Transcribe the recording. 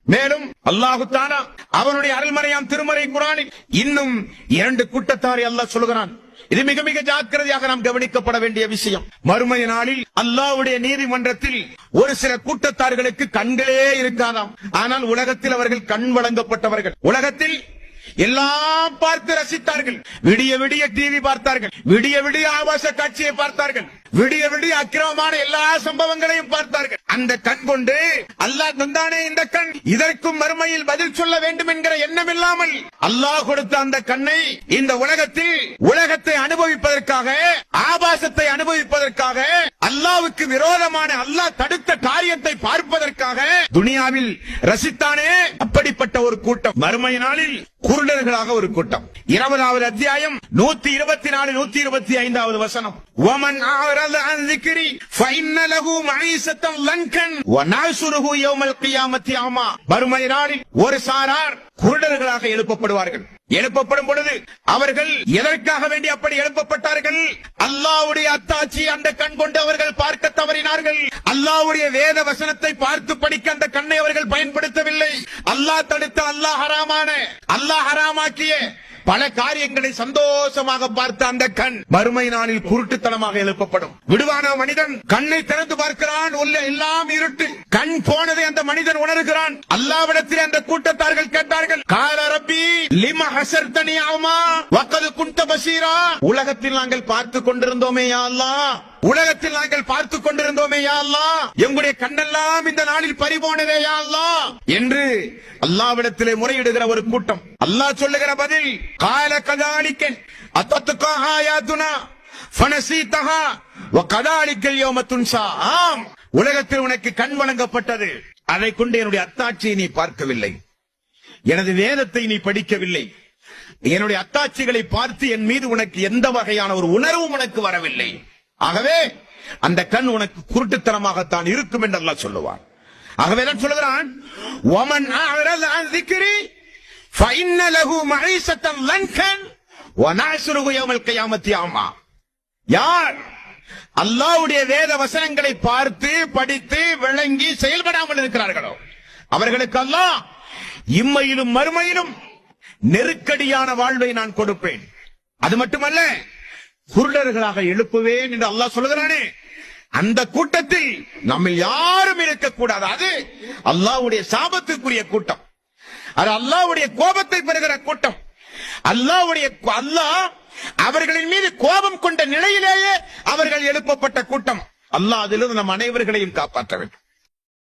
மேலும் அல்லாஹு தஆலா அவனுடைய அருள்மறையாம் திருமறை குர்ஆனில் இன்னும் 2 கூட்டத்தாரை அல்லாஹ் சொல்கிறான். இது மிக மிக ஜாக்கிரதையாக நாம் கவனிக்கப்பட வேண்டிய விஷயம். மறுமை நாளில் அல்லாஹ்வுடைய நீதிமன்றத்தில் ஒரு சில கூட்டத்தார்களுக்கு கண்களே இருக்காதாம். ஆனால் உலகத்தில் அவர்கள் கண் வழங்கப்பட்டவர்கள். உலகத்தில் எல்லாம் பார்த்து ரசித்தார்கள். விடிய விடிய டிவி பார்த்தார்கள், விடிய விடிய ஆபாச காட்சியை பார்த்தார்கள், விடிய விடிய அக்கிரமமான எல்லா சம்பவங்களையும் பார்த்தார்கள். அந்த கண் கொண்டு அல்லாஹ் தந்தானே இந்த கண், இதற்கும் மறுமையில் பதில் சொல்ல வேண்டும் என்கிற எண்ணம் இல்லாமல் அல்லாஹ் கொடுத்த அந்த கண்ணை இந்த உலகத்தை அனுபவிப்பதற்காக, ஆபாசத்தை அனுபவிப்பதற்காக, அல்லாஹ்வுக்கு விரோதமான அல்லாஹ் தடுத்த காரியத்தை பார்ப்பதற்காக துனியாவில் ரசித்தானே, அப்படிப்பட்ட ஒரு கூட்டம் மறுமை நாளில் குருடர்களாக ஒரு கூட்டம். 20வது அத்தியாயம் 124 125வது வசனம். وَمَنْ أَعْرَضَ عَنْ ذِكْرِي فَإِنَّ لَهُ مَعِيشَةً ضَنكًا وَنَحْشُرُهُ يَوْمَ الْقِيَامَةِ أَعْمَى. மறுமை நாளில் ஒரு சாரார் குருடர்களாக எழுப்பப்படுவார்கள். எழுப்பப்படும் பொழுது அவர்கள் எதற்காக வேண்டி அப்படி எழுப்பப்பட்டார்கள்? அல்லாஹ்வுடைய அத்தாட்சி அந்த கண் கொண்டு அவர்கள் பார்க்க தவறினார்கள். அல்லாஹ்வுடைய வேத வசனத்தை பார்த்து படிக்க அந்த கண்ணை அவர்கள் பயன்படுத்தவில்லை. அல்லாஹ் தடுத்த, அல்லாஹ் ஹராமாக்கிய பல காரியங்களை சந்தோஷமாக பார்த்த அந்த கண் மறுமை நாளில் குருட்டுத்தனமாக எழுப்பப்படும். விடுவான மனிதன் கண்ணை திறந்து பார்க்கிறான், உள்ள எல்லாம் இருட்டு. கண் போனதை அந்த மனிதன் உணர்கிறான். அல்லாஹ்விடத்தில் அந்த கூட்டத்தார்கள் கேட்டார்கள், கால ரப்பி லிம ஹஸர்தனி அமா வகத் குன்த பஸீரா. உலகத்தில் நாங்கள் பார்த்து கொண்டிருந்தோமே யா அல்லாஹ், உலகத்தில் நாங்கள் பார்த்து கொண்டிருந்தோமே யா அல்லாஹ், எங்களுடைய கண்ணெல்லாம் இந்த நாளில் பறிபோனதே யா அல்லாஹ் என்று அல்லாஹ்விடத்திலே முறையிடுகிற ஒரு கூட்டம். அல்லாஹ் சொல்லுகிற பதில், கால கதாலிக அத்தத்துக ஆயாதுனா ஃபனஸீதஹா வகதாலிகல் யௌம துன்ஸா. ஆம், உலகத்தில் உனக்கு கண் வழங்கப்பட்டது, அதை கொண்டு என்னுடைய அத்தாட்சியை நீ பார்க்கவில்லை, எனது வேதத்தை நீ படிக்கவில்லை, என்னுடைய அத்தாட்சிகளை பார்த்து என் மீது உனக்கு எந்த வகையான ஒரு உணர்வும் உனக்கு வரவில்லை. ஆகவே அந்த கண் உனக்கு குருட்டுத்தனமாகத்தான் இருக்கும் என்று அல்லாஹ் சொல்லுவான். ஆகவே தான் சொல்லுகிறான், وَمَنْ أَعْرَضَ عَنْ ذِكْرِي فَإِنَّ لَهُ مَعِيشَةً ضَنكًا وَنَحْشُرُهُ يَوْمَ الْقِيَامَةِ أَعْمَى. யார் அல்லாஹ்வுடைய வேத வசனங்களை பார்த்து படித்து விளங்கி செயல்படாமல் இருக்கிறார்களோ அவர்களுக்கு அல்லாஹ் இம்மையிலும் மறுமையிலும் நெருக்கடியான வாழ்வை நான் கொடுப்பேன். அது மட்டுமல்ல, குருடர்களாக எழுப்புவேன் என்று அல்லாஹ் சொல்லுகிறானே, அந்த கூட்டத்தில் நம்ம யாரும் இருக்கக்கூடாது. அது அல்லாஹ்வுடைய சாபத்துக்குரிய கூட்டம், அது அல்லாஹ்வுடைய கோபத்தை பெறுகிற கூட்டம். அல்லாஹ் அவர்களின் மீது கோபம் கொண்ட நிலையிலேயே அவர்கள் எழுப்பப்பட்ட கூட்டம். அல்லாஹ் அதிலிருந்து நம் அனைவர்களையும் காப்பாற்ற வேண்டும்.